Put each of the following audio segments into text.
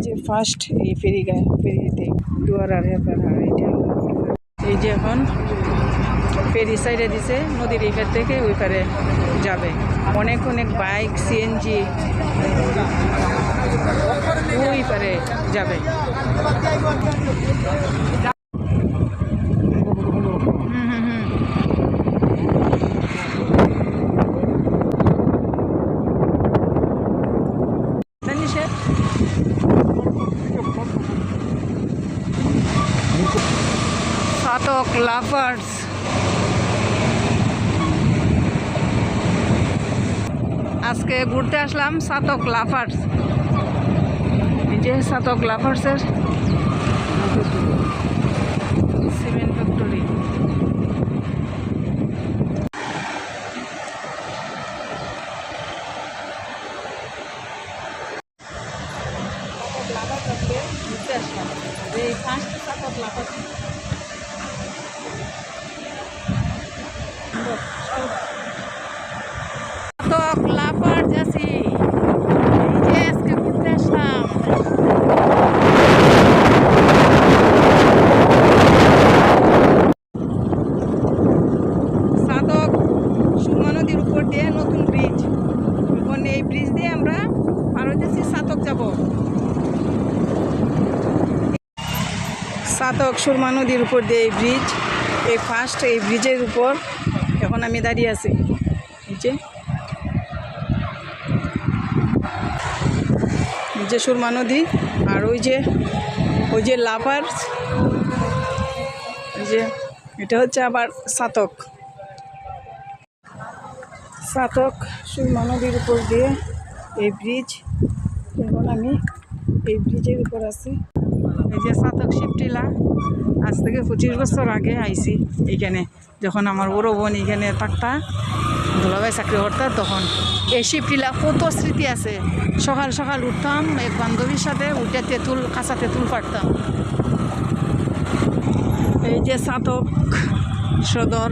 যে ফার্স্ট এই ফেরিতে দুয়ারার হেপার আর এটা এই যে এখন ফেরি সাইডে দিছে নদীর এই পার থেকে ওই পারে যাবে অনেক অনেক বাইক সিএনজি ওই পারে যাবে সাতক লাফার্স আজকে ঘুরতে আসলাম সাতক লাফার্স এই যে সাতক লাফার্সের সিমেন্ট ফ্যাক্টরি ঘুরতে আসলাম এই ফার্স্ট সাতক লাফার্স সাতক লাফার্স আছি এই যে আজকে ঘুরতে আসলাম সাতক সুরমা নদীর উপর দিয়ে নতুন ব্রিজ এখন এই ব্রিজ দিয়ে আমরা পার হইতেছি সাতক যাব সাতক সুরমা নদীর উপর দিয়ে এই ব্রিজ এই ফার্স্ট এই ব্রিজের উপর এখন আমি দাঁড়িয়ে আছি এই যে সুরমা নদী আর ওই যে লাফার্স ওই যে এটা হচ্ছে আবার সাতক সুরমা নদীর উপর দিয়ে এই ব্রিজ এখন আমি এই ব্রিজের উপর আছি এই যে সাতক শিবটিলা আজ থেকে 25 বছর আগে আইছি এইখানে যখন আমার বড় বোন এইখানে থাকতা দুলাভাই চাকরি করতাম তখন এই শিবটিলা কত স্মৃতি আছে সকাল সকাল উঠতাম এক বান্ধবীর সাথে উঠে কাঁচা তেঁতুল পাড়তাম এই যে সাতক সদর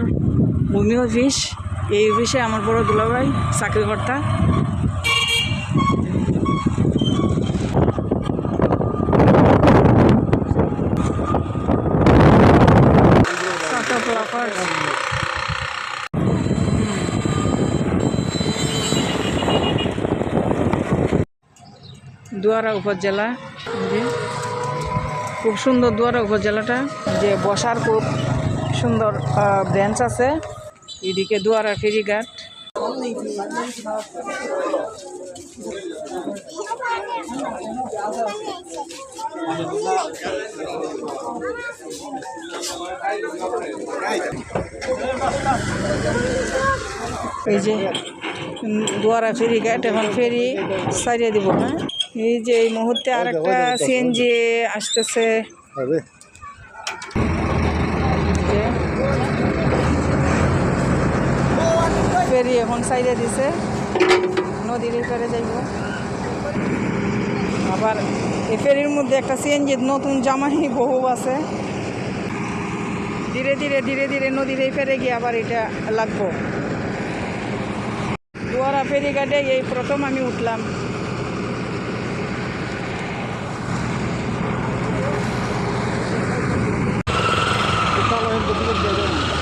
ভূমি অফিস এই অফিসে আমার বড় দুলাভাই চাকরি করতাম দুয়ারা উপজেলা খুব সুন্দর দুয়ারা উপজেলাটা যে বসার খুব সুন্দর বেঞ্চ আছে এদিকে দুয়ারা ফেরিঘাট এই যে দুয়ারা ফেরিঘাট এখন ফেরি সারিয়ে দিব হ্যাঁ এই যে এই মুহূর্তে আর একটা সিএনজি আসতেছে ফেরি এখন সাইডে দিছে নদীর পারে যাইব আবার এই ফেরির মধ্যে একটা সিএনজি নতুন জামাই বহু আছে ধীরে ধীরে ধীরে ধীরে নদীর এই পারে গিয়ে আবার এটা লাগবো দুয়ারা ফেরিঘাটে এই প্রথম আমি উঠলাম Kalau yang betul-betul